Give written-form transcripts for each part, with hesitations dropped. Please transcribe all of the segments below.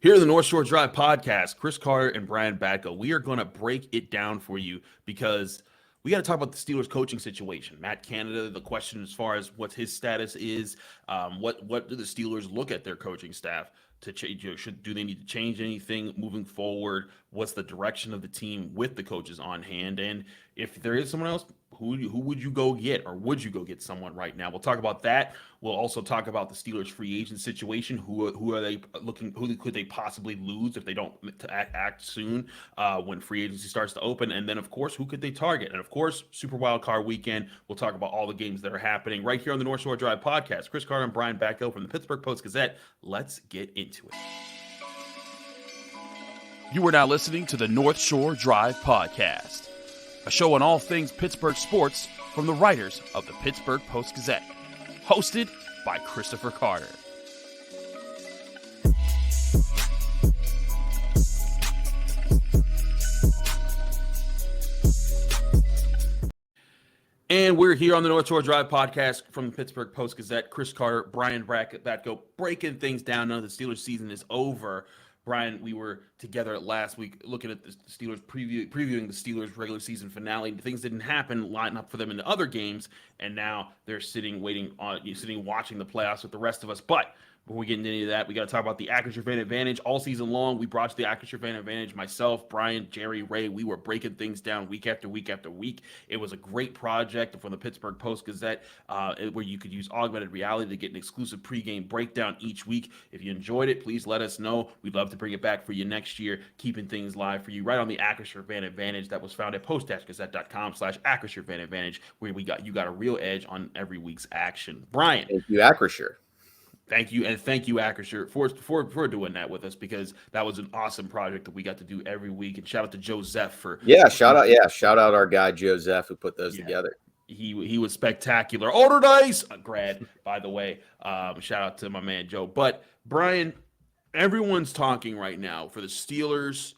Here in the North Shore Drive podcast, Chris Carter and Brian Batko, we are going to break it down for you because we got to talk about the Steelers coaching situation. Matt Canada, the question as far as what his status is, what do the Steelers look at their coaching staff to change? Do they need to change anything moving forward? What's the direction of the team with the coaches on hand? And if there is someone else, who would you go get, or would you go get someone right now? We'll talk about that. We'll also talk about the Steelers free agent situation. Who are they looking? Who could they possibly lose if they don't act soon when free agency starts to open? And then of course, who could they target? And of course, Super Wild Card Weekend. We'll talk about all the games that are happening right here on the North Shore Drive podcast. Chris Carter and Brian Batko from the Pittsburgh Post-Gazette. Let's get into it. You are now listening to the North Shore Drive podcast, a show on all things Pittsburgh sports from the writers of the Pittsburgh Post-Gazette, hosted by Christopher Carter. And we're here on the North Shore Drive podcast from the Pittsburgh Post-Gazette. Chris Carter, Brian Batko, breaking things down now that the Steelers season is over. Brian, we were together last week looking at the Steelers previewing the Steelers regular season finale. Things didn't happen, lining up for them in the other games, and now they're sitting watching the playoffs with the rest of us. But before we get into any of that, we got to talk about the Acrisure Fan Advantage. All season long, we brought you the Acrisure Fan Advantage. Myself, Brian, Jerry, Ray, we were breaking things down week after week after week. It was a great project from the Pittsburgh Post-Gazette where you could use augmented reality to get an exclusive pregame breakdown each week. If you enjoyed it, please let us know. We'd love to bring it back for you next year, keeping things live for you right on the Acrisure Fan Advantage that was found at post-gazette.com/Acrisure Fan Advantage, where you got a real edge on every week's action. Brian. Thank you, Acrisure. Thank you, and thank you, Acrisure, for doing that with us, because that was an awesome project that we got to do every week. And shout out to Joe Zeff for shout out our guy Joe Zeff who put those together. He was spectacular. Order dice, grad, by the way. Shout out to my man Joe. But Brian, everyone's talking right now for the Steelers.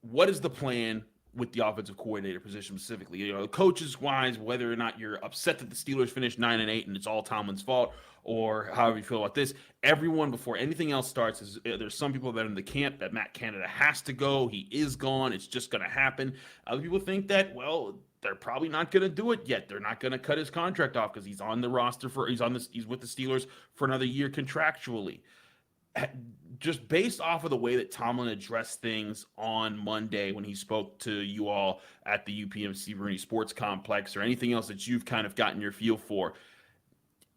What is the plan with the offensive coordinator position specifically? You know, coaches wise, whether or not you're upset that the Steelers finished 9-8 and it's all Tomlin's fault, or however you feel about this, everyone, before anything else starts, there's some people that are in the camp that Matt Canada has to go. He is gone. It's just going to happen. Other people think that, well, they're probably not going to do it yet. They're not going to cut his contract off because he's on the roster he's with the Steelers for another year contractually. Just based off of the way that Tomlin addressed things on Monday when he spoke to you all at the UPMC Rooney Sports Complex, or anything else that you've kind of gotten your feel for,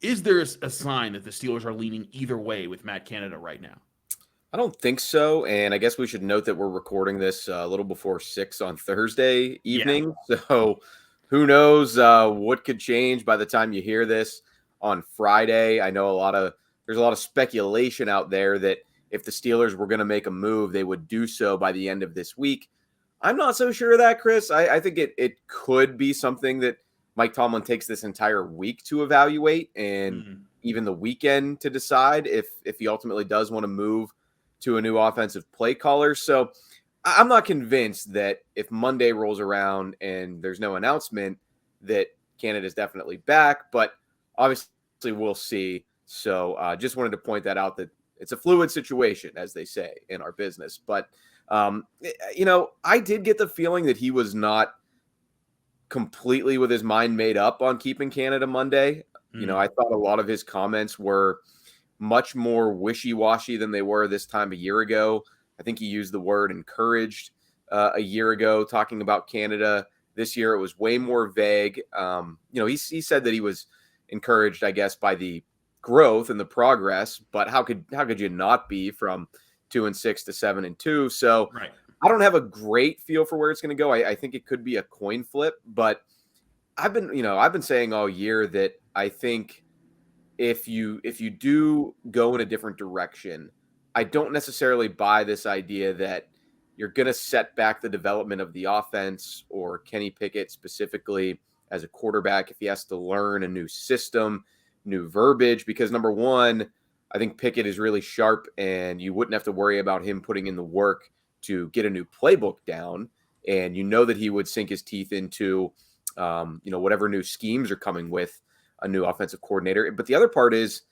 is there a sign that the Steelers are leaning either way with Matt Canada right now? I don't think so, and I guess we should note that we're recording this a little before 6 on Thursday evening, so who knows what could change by the time you hear this on Friday. I know there's a lot of speculation out there that if the Steelers were going to make a move, they would do so by the end of this week. I'm not so sure of that, Chris. I think it could be something that Mike Tomlin takes this entire week to evaluate, and even the weekend to decide if he ultimately does want to move to a new offensive play caller. So I'm not convinced that if Monday rolls around and there's no announcement that Canada's definitely back, but obviously we'll see. So just wanted to point that out, that it's a fluid situation, as they say in our business. But, I did get the feeling that he was not completely with his mind made up on keeping Canada Monday. I thought a lot of his comments were much more wishy-washy than they were this time a year ago. I think he used the word encouraged a year ago, talking about Canada. This year it was way more vague. He said that he was encouraged, I guess, by the growth and the progress, but how could you not be from 2-6 to 7-2? So right. I don't have a great feel for where it's going to go. I think it could be a coin flip, but I've been saying all year that I think if you do go in a different direction, I don't necessarily buy this idea that you're going to set back the development of the offense, or Kenny Pickett specifically as a quarterback, if he has to learn a new system, new verbiage, because number one, I think Pickett is really sharp and you wouldn't have to worry about him putting in the work to get a new playbook down. And that he would sink his teeth into, whatever new schemes are coming with a new offensive coordinator. But the other part is,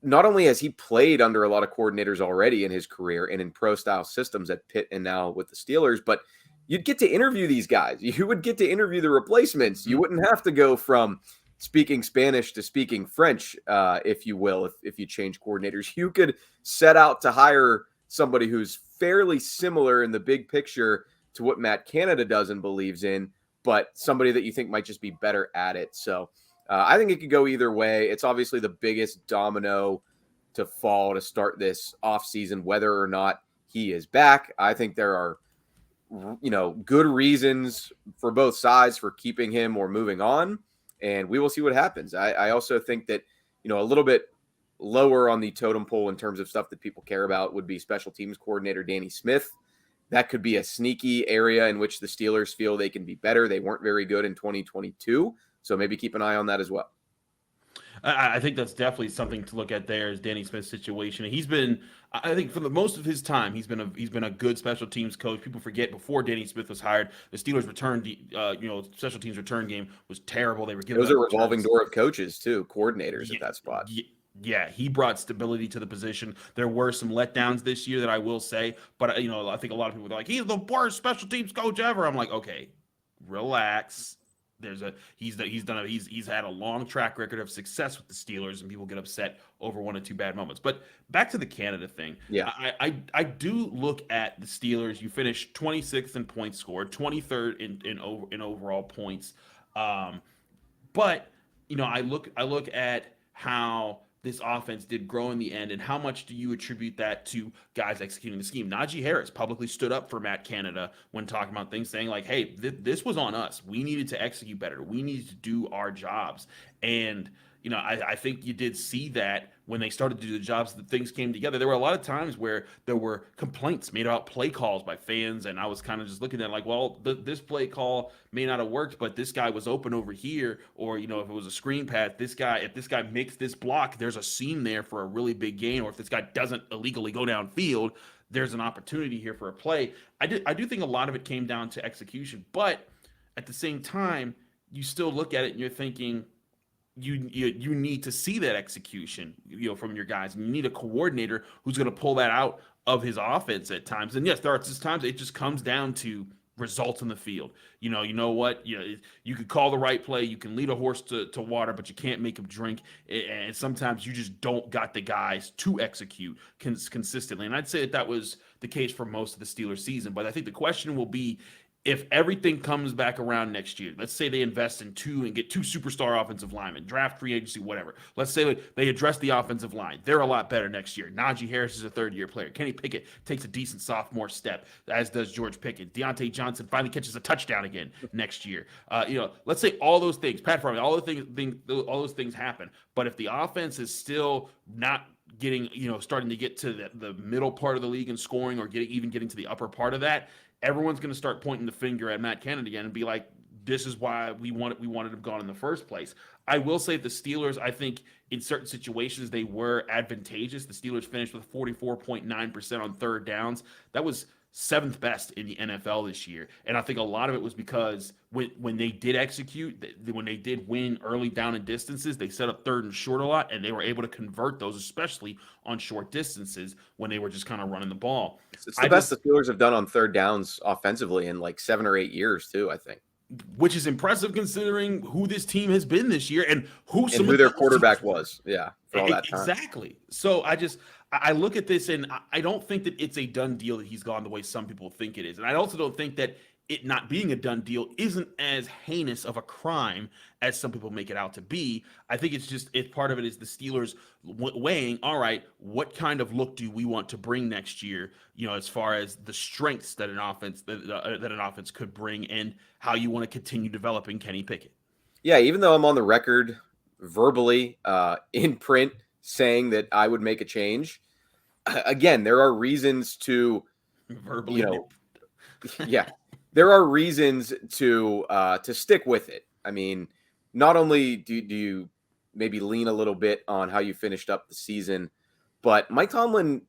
not only has he played under a lot of coordinators already in his career and in pro style systems at Pitt and now with the Steelers, but you'd get to interview these guys. You would get to interview the replacements. You wouldn't have to go from speaking Spanish to speaking French, if you will, if you change coordinators. You could set out to hire somebody who's fairly similar in the big picture to what Matt Canada does and believes in, but somebody that you think might just be better at it. So I think it could go either way. It's obviously the biggest domino to fall to start this offseason, whether or not he is back. I think there are, good reasons for both sides for keeping him or moving on, and we will see what happens. I also think that, a little bit lower on the totem pole in terms of stuff that people care about would be special teams coordinator Danny Smith. That could be a sneaky area in which the Steelers feel they can be better. They weren't very good in 2022, so maybe keep an eye on that as well. I think that's definitely something to look at there is Danny Smith's situation. He's been, I think for the most of his time, he's been a good special teams coach. People forget before Danny Smith was hired, the Steelers return, special teams return game was terrible. They were giving it was a revolving door of coaches too, coordinators at that spot. Yeah, he brought stability to the position. There were some letdowns this year that I will say, but I think a lot of people are like, he's the worst special teams coach ever. I'm like, okay, relax. He's had a long track record of success with the Steelers, and people get upset over one or two bad moments. But back to the Canada thing. Yeah, I do look at the Steelers. You finished 26th in points scored, 23rd in overall points. But I look at how this offense did grow in the end, and how much do you attribute that to guys executing the scheme? Najee Harris publicly stood up for Matt Canada when talking about things, saying like, hey, this was on us. We needed to execute better. We needed to do our jobs. And I think you did see that when they started to do the jobs, that things came together. There were a lot of times where there were complaints made about play calls by fans, and I was kind of just looking at it like, well, this play call may not have worked, but this guy was open over here, or if it was a screen pass, if this guy makes this block, there's a seam there for a really big gain, or if this guy doesn't illegally go downfield, there's an opportunity here for a play. I do think a lot of it came down to execution, but at the same time, you still look at it and you're thinking, you need to see that execution, from your guys, and you need a coordinator who's going to pull that out of his offense at times. And yes, there are just times it just comes down to results in the field. You know what? You could call the right play, you can lead a horse to water, but you can't make him drink. And sometimes you just don't got the guys to execute consistently. And I'd say that was the case for most of the Steelers season. But I think the question will be, if everything comes back around next year, let's say they invest in get two superstar offensive linemen, draft free agency, whatever. Let's say they address the offensive line. They're a lot better next year. Najee Harris is a third-year player. Kenny Pickett takes a decent sophomore step, as does George Pickett. Deontay Johnson finally catches a touchdown again next year. Let's say all those things, Pat Farley, all those things happen. But if the offense is still not getting, starting to get to the middle part of the league in scoring, or getting to the upper part of that, everyone's going to start pointing the finger at Matt Canada again and be like, this is why we wanted him gone in the first place. I will say the Steelers, I think in certain situations they were advantageous. The Steelers finished with 44.9% on third downs. That was seventh best in the NFL this year. And I think a lot of it was because when they did execute, when they did win early down and distances, they set up third and short a lot, and they were able to convert those, especially on short distances when they were just kind of running the ball. It's the best the Steelers have done on third downs offensively in like 7 or 8 years too, I think. Which is impressive considering who this team has been this year and who their quarterback was. Yeah, for all that time. Exactly. So I look at this, and I don't think that it's a done deal that he's gone the way some people think it is. And I also don't think that it not being a done deal isn't as heinous of a crime as some people make it out to be. I think it's part of it is the Steelers weighing, all right, what kind of look do we want to bring next year, as far as the strengths that an offense could bring, and how you want to continue developing Kenny Pickett. Yeah, even though I'm on the record verbally in print saying that I would make a change, again, there are reasons to verbally, yeah. There are reasons to stick with it. I mean, not only do you maybe lean a little bit on how you finished up the season, but Mike Tomlin,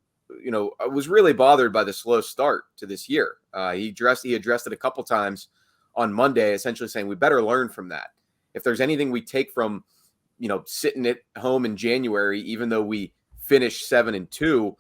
was really bothered by the slow start to this year. He addressed it a couple times on Monday, essentially saying we better learn from that. If there's anything we take from, sitting at home in January, even though we finish 7-2,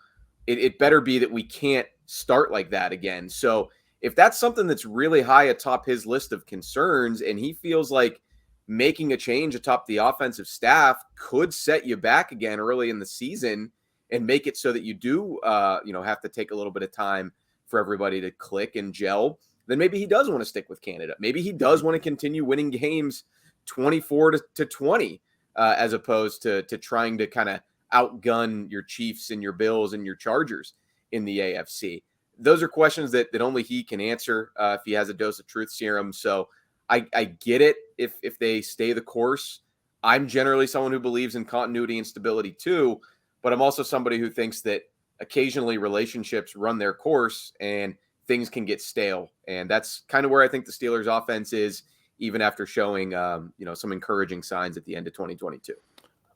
it better be that we can't start like that again. So if that's something that's really high atop his list of concerns, and he feels like making a change atop the offensive staff could set you back again early in the season and make it so that you do, have to take a little bit of time for everybody to click and gel, then maybe he does want to stick with Canada. Maybe he does want to continue winning games 24-20, as opposed to trying to kind of outgun your Chiefs and your Bills and your Chargers in the AFC. Those are questions that only he can answer if he has a dose of truth serum. So I get it if they stay the course. I'm generally someone who believes in continuity and stability too, but I'm also somebody who thinks that occasionally relationships run their course and things can get stale. And that's kind of where I think the Steelers offense is, even after showing, some encouraging signs at the end of 2022.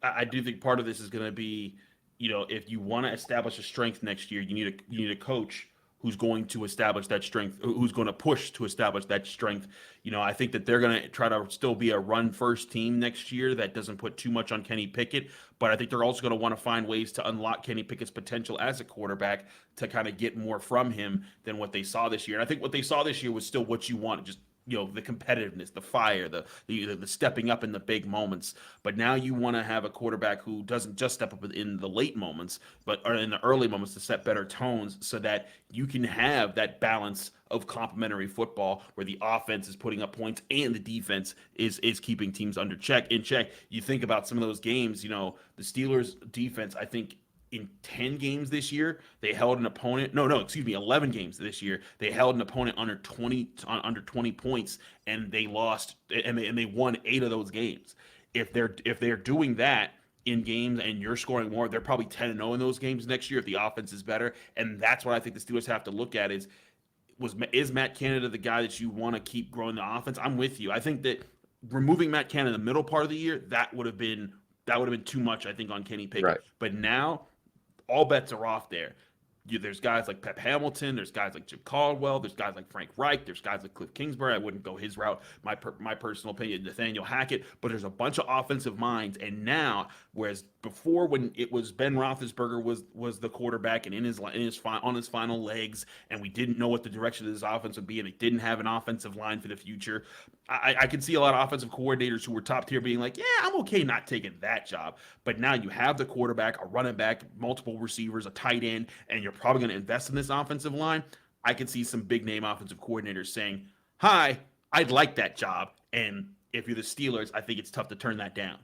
I do think part of this is going to be, if you want to establish a strength next year, you need a coach who's going to establish that strength, who's going to push to establish that strength. I think that they're going to try to still be a run-first team next year that doesn't put too much on Kenny Pickett, but I think they're also going to want to find ways to unlock Kenny Pickett's potential as a quarterback to kind of get more from him than what they saw this year. And I think what they saw this year was still what you want, just the competitiveness, the fire, the stepping up in the big moments. But now you want to have a quarterback who doesn't just step up in the late moments, but or in the early moments to set better tones so that you can have that balance of complementary football where the offense is putting up points and the defense is keeping teams in check. You think about some of those games, the Steelers defense, I think, in 10 games this year, they held an opponent. 11 games this year. They held an opponent under 20 points, and they lost, and they won 8 of those games. If they're doing that in games and you're scoring more, they're probably 10-0 in those games next year if the offense is better. And that's what I think the Steelers have to look at is Matt Canada the guy that you want to keep growing the offense? I'm with you. I think that removing Matt Canada in the middle part of the year, that would have been too much, I think, on Kenny Pickett. Right. But now all bets are off there. There's guys like Pep Hamilton. There's guys like Jim Caldwell. There's guys like Frank Reich. There's guys like Cliff Kingsbury. I wouldn't go his route. My personal opinion, Nathaniel Hackett. But there's a bunch of offensive minds. And now, whereas before when it was Ben Roethlisberger was the quarterback and on his final legs, and we didn't know what the direction of this offense would be, and they didn't have an offensive line for the future, I could see a lot of offensive coordinators who were top tier being like, yeah, I'm okay not taking that job. But now you have the quarterback, a running back, multiple receivers, a tight end, and you're probably going to invest in this offensive line. I could see some big name offensive coordinators saying, hi, I'd like that job. And if you're the Steelers, I think it's tough to turn that down.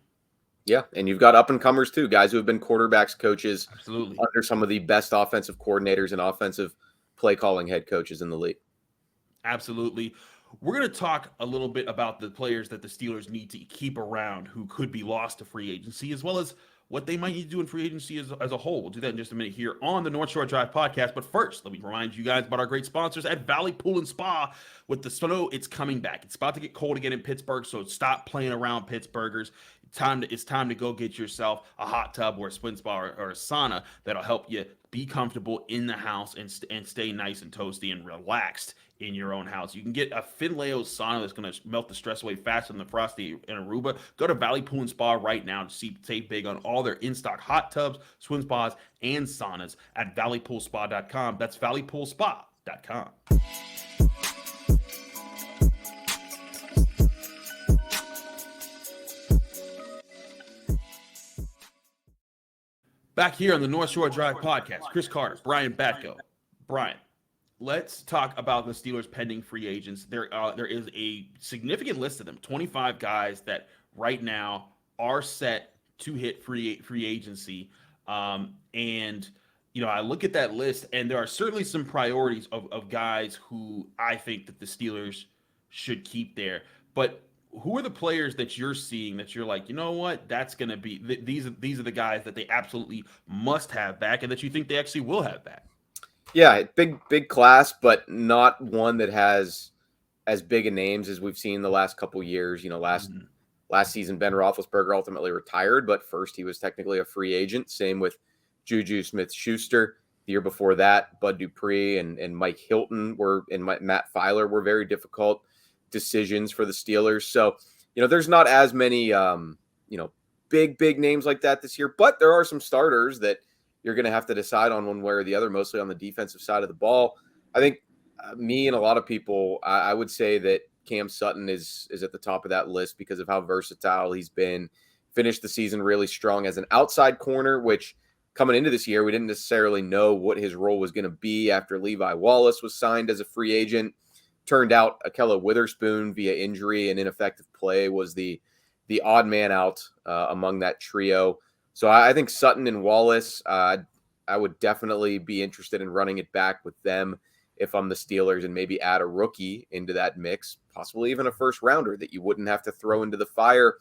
Yeah, and you've got up-and-comers too, guys who have been quarterbacks coaches. Absolutely. Under some of the best offensive coordinators and offensive play-calling head coaches in the league. Absolutely. We're going to talk a little bit about the players that the Steelers need to keep around who could be lost to free agency, as well as what they might need to do in free agency as a whole. We'll do that in just a minute here on the North Shore Drive podcast. But first, let me remind you guys about our great sponsors at Valley Pool and Spa. With the snow, it's coming back. It's about to get cold again in Pittsburgh, so stop playing around, Pittsburghers. It's time to go get yourself a hot tub or a spin spa or a sauna that'll help you be comfortable in the house and stay nice and toasty and relaxed in your own house. You can get a Finleo sauna that's going to melt the stress away faster than the Frosty in Aruba. Go to Valley Pool and Spa right now to save big on all their in-stock hot tubs, swim spas, and saunas at valleypoolspa.com. That's valleypoolspa.com. Back here on the North Shore Drive podcast, Chris Carter, Brian Batko. Brian, let's talk about the Steelers' pending free agents. There is a significant list of them, 25 guys that right now are set to hit free agency. I look at that list, and there are certainly some priorities of guys who I think that the Steelers should keep there. But who are the players that you're seeing that you're like, you know what, that's going to be these are the guys that they absolutely must have back and that you think they actually will have back? Yeah, big class, but not one that has as big a names as we've seen the last couple years. Last season, Ben Roethlisberger ultimately retired, but first he was technically a free agent. Same with Juju Smith-Schuster. The year before that, Bud Dupree and Mike Hilton Matt Filer were very difficult decisions for the Steelers. So, there's not as many, big names like that this year, but there are some starters that you're going to have to decide on one way or the other, mostly on the defensive side of the ball. I think me and a lot of people, I would say that Cam Sutton is at the top of that list because of how versatile he's been. Finished the season really strong as an outside corner, which coming into this year, we didn't necessarily know what his role was going to be after Levi Wallace was signed as a free agent. Turned out Akella Witherspoon via injury and ineffective play was the odd man out among that trio. So I think Sutton and Wallace, I would definitely be interested in running it back with them if I'm the Steelers, and maybe add a rookie into that mix, possibly even a first rounder that you wouldn't have to throw into the fire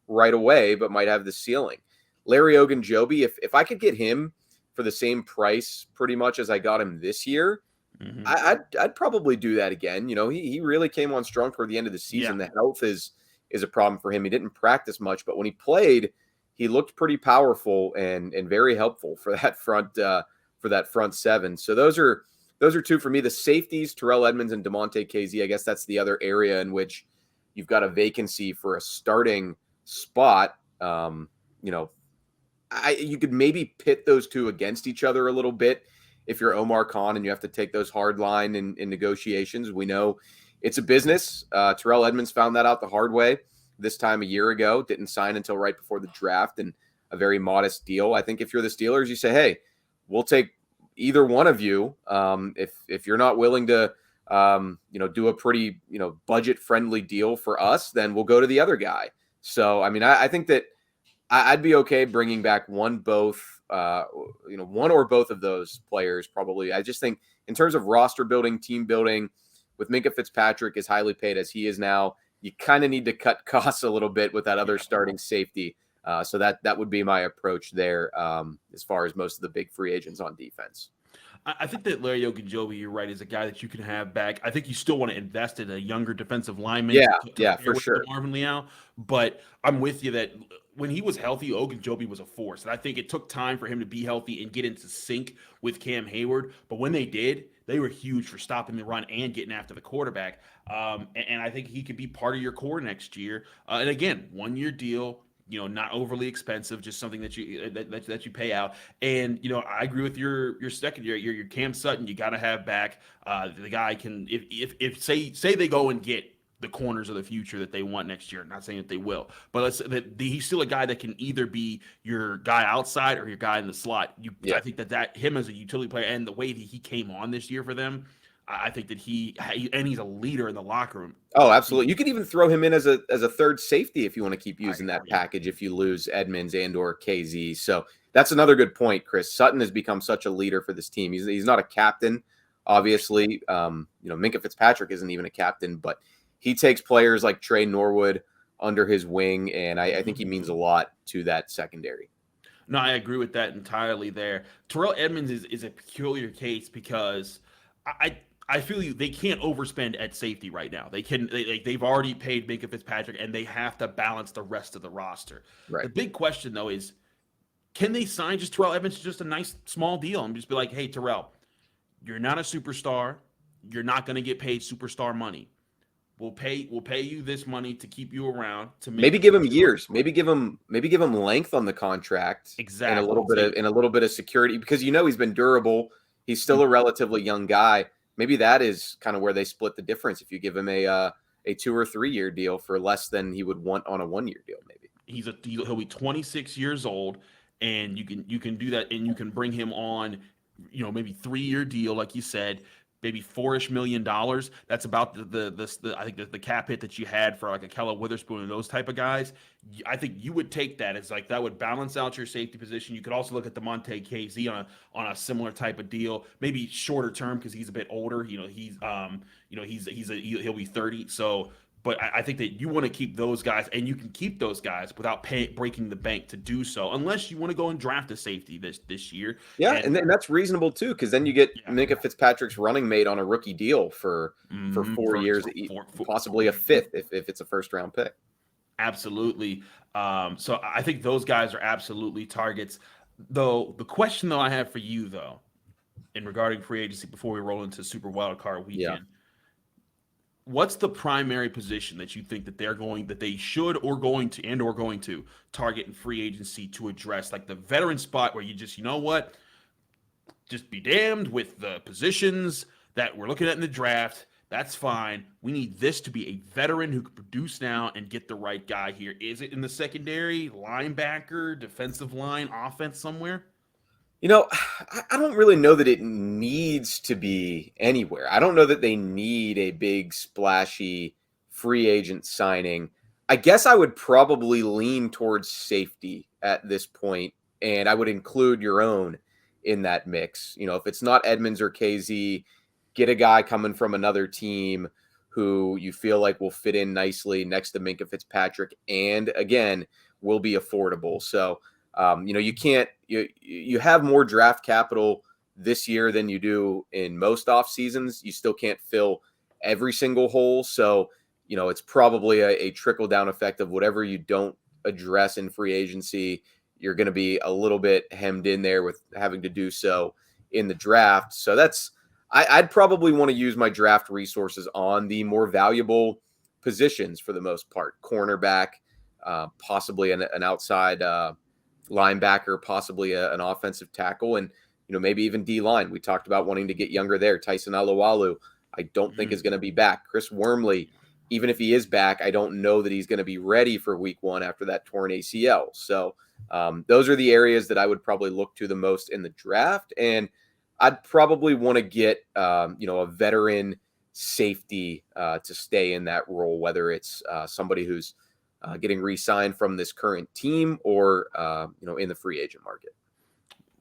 right away, but might have the ceiling. Larry Ogunjobi, if I could get him for the same price pretty much as I got him this year, I'd probably do that again. You know, he really came on strong toward the end of the season. The health is a problem for him. He didn't practice much, but when he played, he looked pretty powerful and very helpful for that front seven. So those are two for me. The safeties, Terrell Edmonds and DeMonte Casey. I guess that's the other area in which you've got a vacancy for a starting spot. You could maybe pit those two against each other a little bit if you're Omar Khan and you have to take those hard line in negotiations. We know it's a business. Terrell Edmonds found that out the hard way this time a year ago, didn't sign until right before the draft, and a very modest deal. I think if you're the Steelers, you say, hey, we'll take either one of you. If you're not willing to, do a pretty, budget friendly deal for us, then we'll go to the other guy. So, I mean, I think that I'd be okay bringing back one or both of those players probably. I just think in terms of roster building, team building, with Minkah Fitzpatrick as highly paid as he is now, you kind of need to cut costs a little bit with that other starting safety. So that would be my approach there as far as most of the big free agents on defense. I think that Larry Ogunjobi, you're right, is a guy that you can have back. I think you still want to invest in a younger defensive lineman. Yeah, for sure. Marvin Leal, but I'm with you that when he was healthy, Ogunjobi was a force. And I think it took time for him to be healthy and get into sync with Cam Hayward. But when they did, they were huge for stopping the run and getting after the quarterback. And I think he could be part of your core next year. And again, 1-year deal. Not overly expensive, just something that you pay out. And I agree with your second year, your Cam Sutton. You got to have back. The guy can, if say they go and get the corners of the future that they want next year. Not saying that they will, but he's still a guy that can either be your guy outside or your guy in the slot. I think that him as a utility player and the way that he came on this year for them. I think that he's a leader in the locker room. Oh, absolutely. You could even throw him in as a third safety if you want to keep using that package if you lose Edmonds and or KZ. So that's another good point, Chris. Sutton has become such a leader for this team. He's not a captain, obviously. Minkah Fitzpatrick isn't even a captain, but he takes players like Trey Norwood under his wing, and I think he means a lot to that secondary. No, I agree with that entirely there. Terrell Edmonds is a peculiar case because I feel they can't overspend at safety right now. They've already paid Minkah Fitzpatrick, and they have to balance the rest of the roster. Right. The big question, though, is can they sign just Terrell Edmonds to just a nice small deal and just be like, hey, Terrell, you're not a superstar. You're not going to get paid superstar money. We'll pay you this money to keep you around. Maybe give him years. Maybe give him length on the contract. Exactly. And a little bit of security, because he's been durable. He's still a relatively young guy. Maybe that is kind of where they split the difference. If you give him a 2 or 3 year deal for less than he would want on a 1-year deal, maybe he'll be 26 years old, and you can do that, and you can bring him on, maybe 3-year deal, like you said, maybe $4-ish million. That's about the I think the cap hit that you had for like Akella Witherspoon and those type of guys. I think you would take that as like that would balance out your safety position. You could also look at DeMonte Casey on a similar type of deal, maybe shorter term because he's a bit older. He'll be 30. So, but I think that you want to keep those guys, and you can keep those guys without breaking the bank to do so, unless you want to go and draft a safety this year. Yeah, and that's reasonable too, because then you get Minkah Fitzpatrick's running mate on a rookie deal for 4 years, possibly a fifth if it's a first-round pick. Absolutely. So I think those guys are absolutely targets. Though the question I have for you in regarding free agency before we roll into Super Wildcard Weekend. What's the primary position that you think that they should or going to target in free agency to address, like the veteran spot where you just, just be damned with the positions that we're looking at in the draft. That's fine. We need this to be a veteran who can produce now and get the right guy here. Is it in the secondary, linebacker, defensive line, offense somewhere? I don't really know that it needs to be anywhere. I don't know that they need a big, splashy free agent signing. I guess I would probably lean towards safety at this point, and I would include your own in that mix. If it's not Edmonds or KZ, get a guy coming from another team who you feel like will fit in nicely next to Minkah Fitzpatrick, and again, will be affordable. So, you have more draft capital this year than you do in most off seasons. You still can't fill every single hole. So, it's probably a trickle down effect of whatever you don't address in free agency. You're going to be a little bit hemmed in there with having to do so in the draft. So I'd probably want to use my draft resources on the more valuable positions for the most part. Cornerback, possibly an outside linebacker, possibly an offensive tackle, and maybe even D-line. We talked about wanting to get younger there. Tyson Alualu, I don't think is going to be back. Chris Wormley, even if he is back, I don't know that he's going to be ready for week 1 after that torn ACL. So those are the areas that I would probably look to the most in the draft, and I'd probably want to get a veteran safety to stay in that role, whether it's somebody who's getting re-signed from this current team or in the free agent market.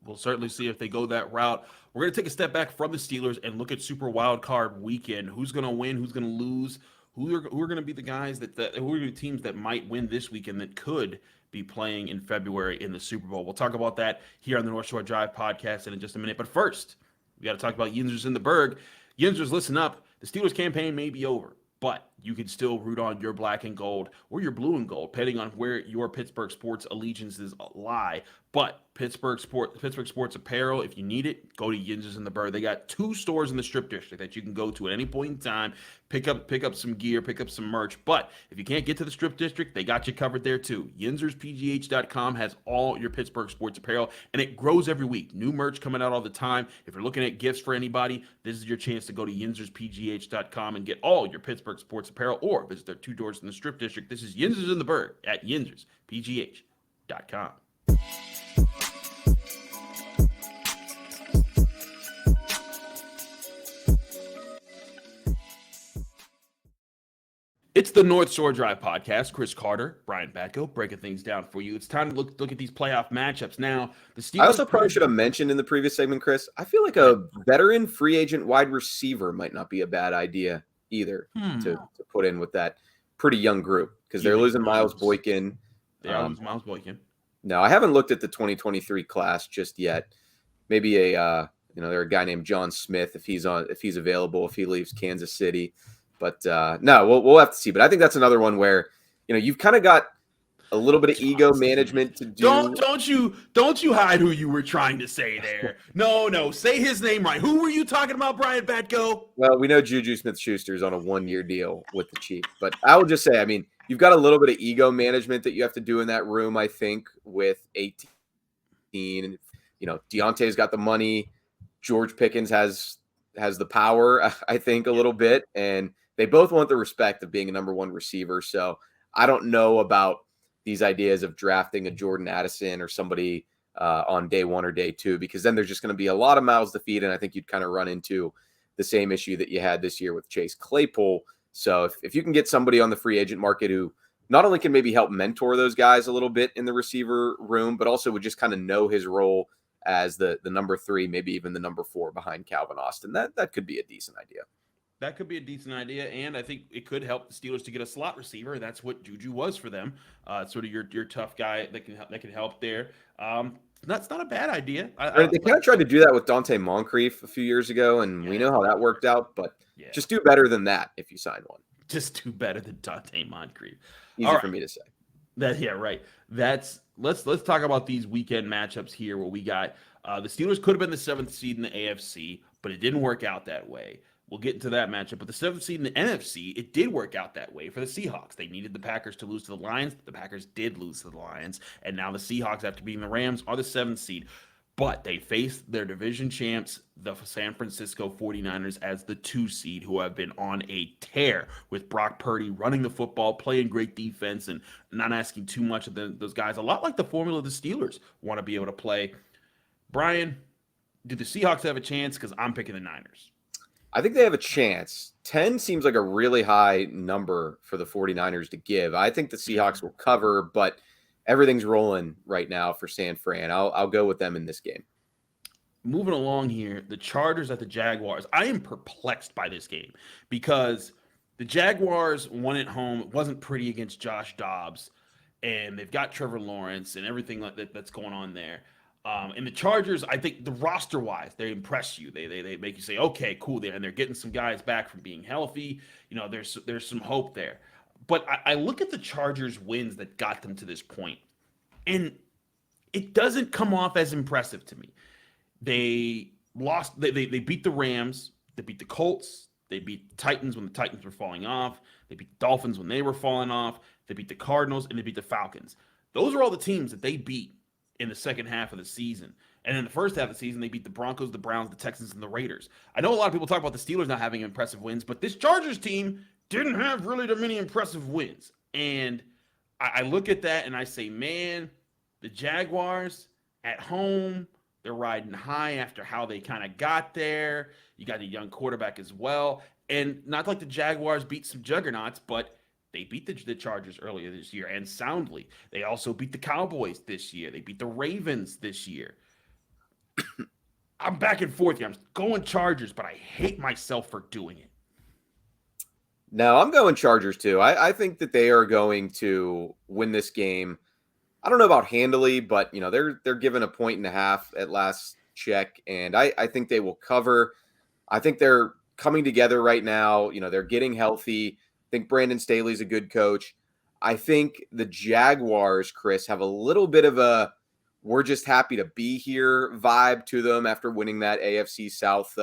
We'll certainly see if they go that route. We're going to take a step back from the Steelers and look at Super Wild Card Weekend. Who's going to win? Who's going to lose? Who are going to be the guys who are going to be teams that might win this weekend that could be playing in February in the Super Bowl? We'll talk about that here on the North Shore Drive podcast in just a minute. But first, we got to talk about Yinzers in the Berg. Yinzers, listen up. The Steelers campaign may be over, but you can still root on your black and gold or your blue and gold, depending on where your Pittsburgh sports allegiances lie. But Pittsburgh sports apparel, if you need it, go to Yinzers in the Berg. They got 2 stores in the Strip District that you can go to at any point in time, pick up some gear, pick up some merch. But if you can't get to the Strip District, they got you covered there too. YinzersPGH.com has all your Pittsburgh sports apparel, and it grows every week. New merch coming out all the time. If you're looking at gifts for anybody, this is your chance to go to YinzersPGH.com and get all your Pittsburgh sports apparel, or visit their 2 doors in the Strip District. This is Yinzers in the Berg at YinzersPGH.com. It's the North Shore Drive podcast. Chris Carter, Brian Batko, breaking things down for you. It's time to look at these playoff matchups now. The Steelers I also probably should have mentioned in the previous segment, Chris, I feel like a veteran free agent wide receiver might not be a bad idea either to put in with that pretty young group, because they're losing Miles Boykin. They are losing Miles Boykin. No, I haven't looked at the 2023 class just yet. Maybe they're a guy named John Smith if he's available, if he leaves Kansas City. But no, we'll have to see. But I think that's another one where you've kind of got a little bit of ego management to do. Don't you hide who you were trying to say there. No, say his name right. Who were you talking about, Brian Batko? Well, we know Juju Smith-Schuster's on a 1-year deal with the Chiefs, but I will just say, you've got a little bit of ego management that you have to do in that room. I think with 18, and Deontay's got the money. George Pickens has the power, I think, a little bit, and they both want the respect of being a number 1 receiver. So I don't know about these ideas of drafting a Jordan Addison or somebody on day 1 or day 2, because then there's just going to be a lot of mouths to feed. And I think you'd kind of run into the same issue that you had this year with Chase Claypool. So if you can get somebody on the free agent market who not only can maybe help mentor those guys a little bit in the receiver room, but also would just kind of know his role as the number 3, maybe even the number 4 behind Calvin Austin, that could be a decent idea. That could be a decent idea, and I think it could help the Steelers to get a slot receiver. That's what Juju was for them. Sort of your tough guy that can help there. That's not a bad idea. They kind of tried to do that with Dante Moncrief a few years ago, and we know how that worked out. But just do better than that if you sign one. Just do better than Dante Moncrief. Easy for me to say. Right. Let's talk about these weekend matchups here, where we got the Steelers could have been the 7th seed in the AFC, but it didn't work out that way. We'll get into that matchup. But the 7th seed in the NFC, it did work out that way for the Seahawks. They needed the Packers to lose to the Lions. The Packers did lose to the Lions. And now the Seahawks, after beating the Rams, are the 7th seed. But they face their division champs, the San Francisco 49ers, as the 2 seed, who have been on a tear with Brock Purdy running the football, playing great defense, and not asking too much of those guys. A lot like the formula the Steelers want to be able to play. Brian, do the Seahawks have a chance? Because I'm picking the Niners. I think they have a chance. 10 seems like a really high number for the 49ers to give. I think the Seahawks will cover, but everything's rolling right now for San Fran. I'll go with them in this game. Moving along here, the Chargers at the Jaguars. I am perplexed by this game because the Jaguars won at home. It wasn't pretty against Josh Dobbs, and they've got Trevor Lawrence and everything like that's going on there. And the Chargers, I think the roster wise, they impress you. They make you say, okay, cool. And they're getting some guys back from being healthy. There's some hope there. But I look at the Chargers wins that got them to this point, and it doesn't come off as impressive to me. They lost. They beat the Rams. They beat the Colts. They beat the Titans when the Titans were falling off. They beat the Dolphins when they were falling off. They beat the Cardinals, and they beat the Falcons. Those are all the teams that they beat in the second half of the season. And in the first half of the season, they beat the Broncos, the Browns, the Texans, and the Raiders. I know a lot of people talk about the Steelers not having impressive wins, but this Chargers team didn't have really that many impressive wins. And I look at that and I say, man, the Jaguars at home, they're riding high after how they kind of got there. You got a young quarterback as well. And not like the Jaguars beat some juggernauts, but they beat the Chargers earlier this year and soundly. They also beat the Cowboys this year. They beat the Ravens this year. I'm back and forth here. I'm going Chargers, but I hate myself for doing it. No, I'm going Chargers too. I think that they are going to win this game. I don't know about handily, but they're given 1.5 at last check, and I think they will cover. I think they're coming together right now. They're getting healthy. I think Brandon Staley's a good coach. I think the Jaguars, Chris, have a little bit of a we're just happy to be here vibe to them after winning that AFC South,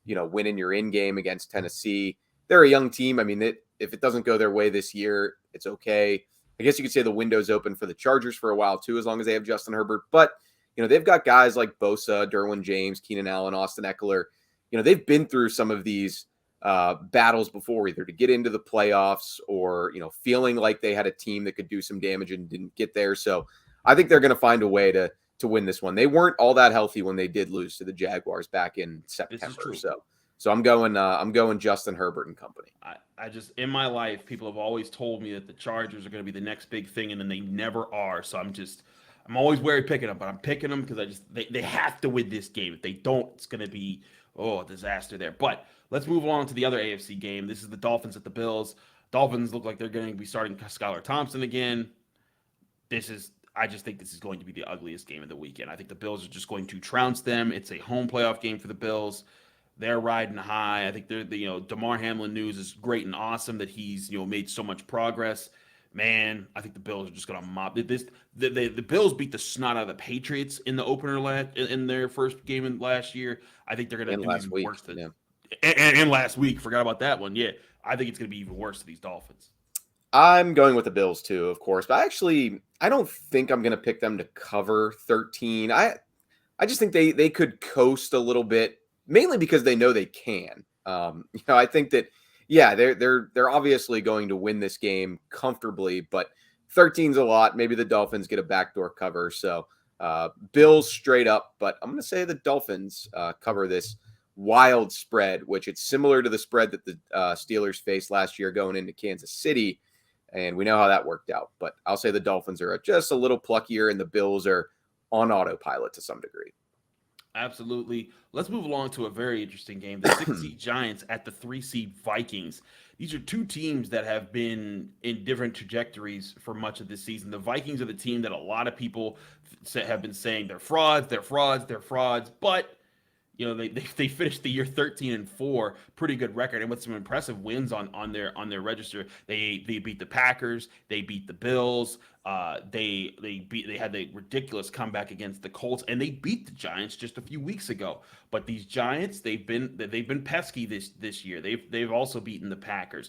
winning your in game against Tennessee. They're a young team. I mean, if it doesn't go their way this year, it's okay. I guess you could say the window's open for the Chargers for a while too, as long as they have Justin Herbert. But, they've got guys like Bosa, Derwin James, Keenan Allen, Austin Eckler. They've been through some of these battles before, either to get into the playoffs or, feeling like they had a team that could do some damage and didn't get there. So I think they're going to find a way to win this one. They weren't all that healthy when they did lose to the Jaguars back in September. So I'm going Justin Herbert and company. I just, in my life, people have always told me that the Chargers are going to be the next big thing, and then they never are. So I'm always wary picking them, but I'm picking them because they have to win this game. If they don't, it's going to be a disaster there. But let's move on to the other AFC game. This is the Dolphins at the Bills. Dolphins look like they're going to be starting Skylar Thompson again. I just think this is going to be the ugliest game of the weekend. I think the Bills are just going to trounce them. It's a home playoff game for the Bills. They're riding high. I think DeMar Hamlin news is great and awesome that he's made so much progress. Man, I think the Bills are just going to mop this. The Bills beat the snot out of the Patriots in the opener in their first game in last year. I think they're going to do even worse than them. And last week, forgot about that one. Yeah, I think it's going to be even worse to these Dolphins. I'm going with the Bills too, of course, but I don't think I'm going to pick them to cover 13. I just think they could coast a little bit, mainly because they know they can. I think that, yeah, they're obviously going to win this game comfortably, but 13's a lot. Maybe the Dolphins get a backdoor cover. So Bills straight up, but I'm going to say the Dolphins cover this wild spread, which it's similar to the spread that the Steelers faced last year going into Kansas City. And we know how that worked out. But I'll say the Dolphins are just a little pluckier and the Bills are on autopilot to some degree. Absolutely. Let's move along to a very interesting game. The 6-seed Giants at the 3-seed Vikings. These are two teams that have been in different trajectories for much of this season. The Vikings are the team that a lot of people have been saying they're frauds. But they finished the year 13-4, pretty good record, and with some impressive wins on their register. They beat the Packers, they beat the Bills, they had the ridiculous comeback against the Colts, and they beat the Giants just a few weeks ago. But these Giants, they've been pesky this year. They've also beaten the Packers.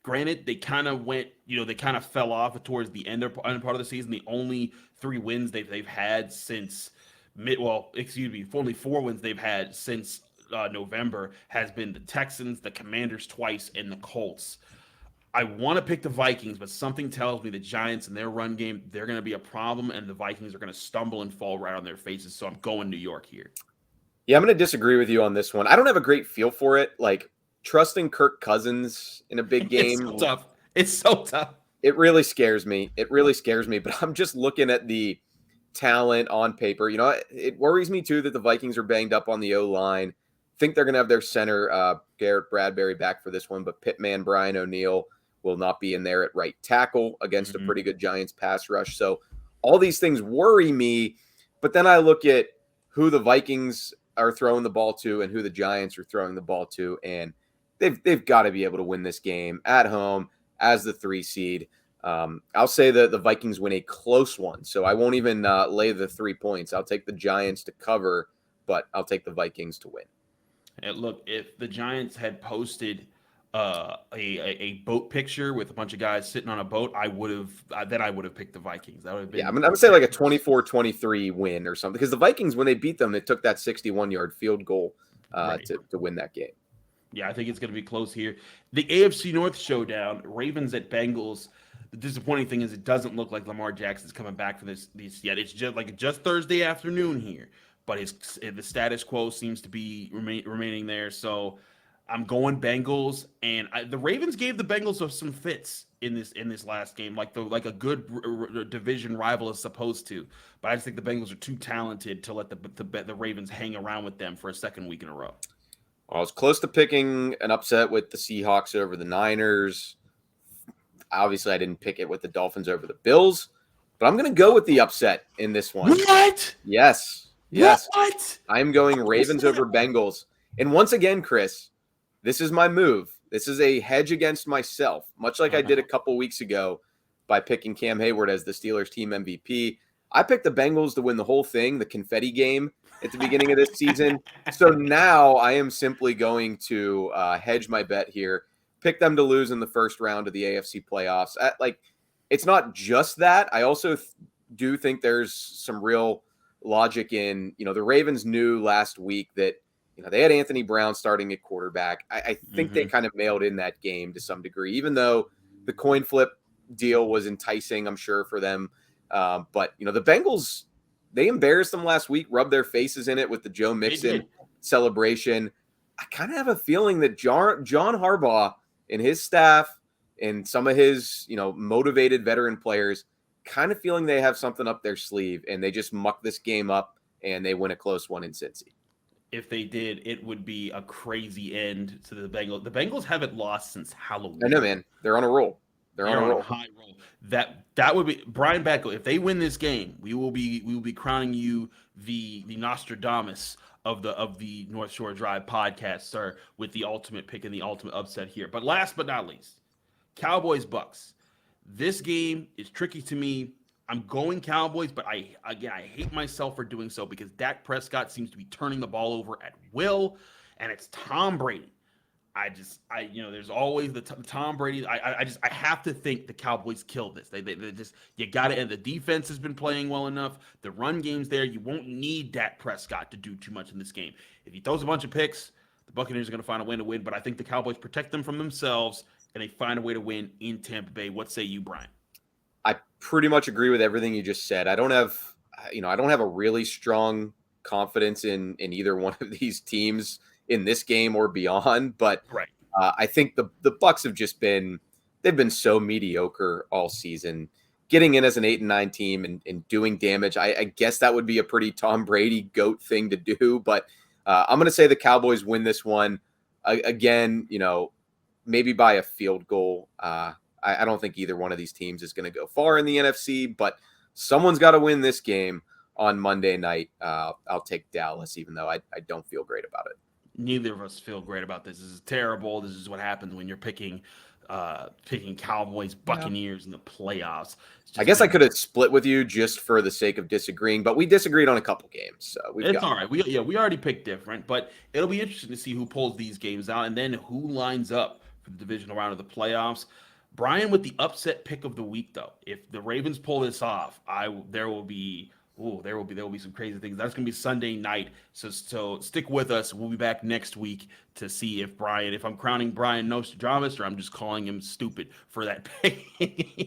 Granted, they kind of fell off towards the end part of the season. The only 3 wins they've had since only 4 wins they've had since November has been the Texans, the Commanders twice, and the Colts. I want to pick the Vikings, but something tells me the Giants and their run game, they're going to be a problem, and the Vikings are going to stumble and fall right on their faces. So I'm going New York here. Yeah, I'm going to disagree with you on this one. I don't have a great feel for it. Like, trusting Kirk Cousins in a big game. It's so tough. It's so tough. It really scares me. It really scares me. But I'm just looking at the talent on paper. It worries me too that the Vikings are banged up on the O-line. Think they're going to have their center, Garrett Bradbury, back for this one, but Pittman, Brian O'Neill will not be in there at right tackle against a pretty good Giants pass rush. So all these things worry me. But then I look at who the Vikings are throwing the ball to and who the Giants are throwing the ball to, and they've got to be able to win this game at home as the 3 seed. I'll say that the Vikings win a close one, so I won't even lay the 3 points. I'll take the Giants to cover, but I'll take the Vikings to win. And look, if the Giants had posted a boat picture with a bunch of guys sitting on a boat, I would have picked the Vikings. That would have been. Yeah, I would say like a 24-23 win or something, because the Vikings, when they beat them, it took that 61-yard field goal to win that game. Yeah, I think it's going to be close here. The AFC North showdown, Ravens at Bengals. The disappointing thing is it doesn't look like Lamar Jackson's coming back for this yet. It's just Thursday afternoon here, but the status quo seems to be remaining there. So I'm going Bengals, and the Ravens gave the Bengals some fits in this last game, like a good division rival is supposed to. But I just think the Bengals are too talented to let the Ravens hang around with them for a second week in a row. I was close to picking an upset with the Seahawks over the Niners. Obviously, I didn't pick it with the Dolphins over the Bills, but I'm going to go with the upset in this one. What? Yes. What? I'm going Ravens over Bengals. And once again, Chris, this is my move. This is a hedge against myself, much like I did a couple weeks ago by picking Cam Hayward as the Steelers team MVP. I picked the Bengals to win the whole thing, the confetti game at the beginning of this season. So now I am simply going to hedge my bet here, pick them to lose in the first round of the AFC playoffs. It's not just that. I also do think there's some real logic in, the Ravens knew last week that, they had Anthony Brown starting at quarterback. I think they kind of mailed in that game to some degree, even though the coin flip deal was enticing, I'm sure, for them. But the Bengals, they embarrassed them last week, rubbed their faces in it with the Joe Mixon celebration. I kind of have a feeling that John Harbaugh and his staff and some of his, motivated veteran players kind of feeling they have something up their sleeve, and they just muck this game up and they win a close one in Cincy. If they did, it would be a crazy end to the Bengals. The Bengals haven't lost since Halloween. I know, man. They're on a roll. They're on a high roll. That would be Brian Batko. If they win this game, we will be crowning you the Nostradamus of the North Shore Drive podcast, sir, with the ultimate pick and the ultimate upset here. But last but not least, Cowboys Bucks. This game is tricky to me. I'm going Cowboys, but I hate myself for doing so because Dak Prescott seems to be turning the ball over at will, and it's Tom Brady. There's always the Tom Brady. I have to think the Cowboys kill this. They just, you got to end. The defense has been playing well enough. The run game's there. You won't need Dak Prescott to do too much in this game. If he throws a bunch of picks, the Buccaneers are going to find a way to win. But I think the Cowboys protect them from themselves, and they find a way to win in Tampa Bay. What say you, Brian? I pretty much agree with everything you just said. I don't have a really strong confidence in either one of these teams in this game or beyond, but right. I think the Bucks have they've been so mediocre all season, getting in as an 8-9 team and doing damage. I guess that would be a pretty Tom Brady GOAT thing to do, but I'm going to say the Cowboys win this one again, maybe by a field goal. I don't think either one of these teams is going to go far in the NFC, but someone's got to win this game on Monday night. I'll take Dallas, even though I don't feel great about it. Neither of us feel great about this. This is terrible. This is what happens when you're picking Cowboys, Buccaneers in the playoffs. I guess I could have split with you just for the sake of disagreeing, but we disagreed on a couple games. So it's all right. We already picked different, but it'll be interesting to see who pulls these games out and then who lines up for the divisional round of the playoffs. Brian with the upset pick of the week, though. If the Ravens pull this off, there will be Ooh, there will be some crazy things. That's gonna be Sunday night. So stick with us. We'll be back next week to see if I'm crowning Brian Nostradamus or I'm just calling him stupid for that pick.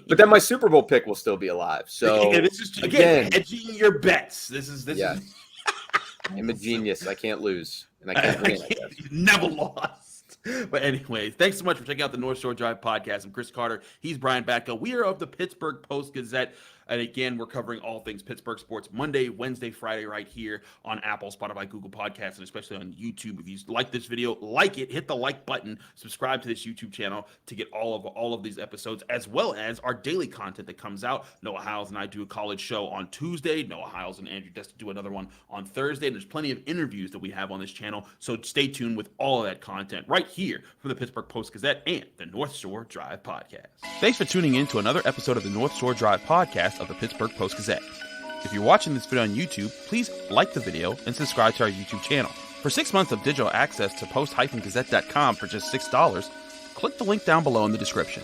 But then my Super Bowl pick will still be alive. So yeah, this is again hedging your bets. This is I'm a genius. I can't lose, and I can't win. Never lost. But anyway, thanks so much for checking out the North Shore Drive podcast. I'm Chris Carter. He's Brian Batko. We are of the Pittsburgh Post-Gazette. And again, we're covering all things Pittsburgh sports Monday, Wednesday, Friday, right here on Apple, Spotify, Google Podcasts, and especially on YouTube. If you like this video, like it, hit the like button, subscribe to this YouTube channel to get all of these episodes, as well as our daily content that comes out. Noah Hiles and I do a college show on Tuesday. Noah Hiles and Andrew Desta do another one on Thursday. And there's plenty of interviews that we have on this channel. So stay tuned with all of that content right here from the Pittsburgh Post-Gazette and the North Shore Drive podcast. Thanks for tuning in to another episode of the North Shore Drive podcast of the Pittsburgh Post-Gazette. If you're watching this video on YouTube, please like the video and subscribe to our YouTube channel. For 6 months of digital access to post-gazette.com for just $6, click the link down below in the description.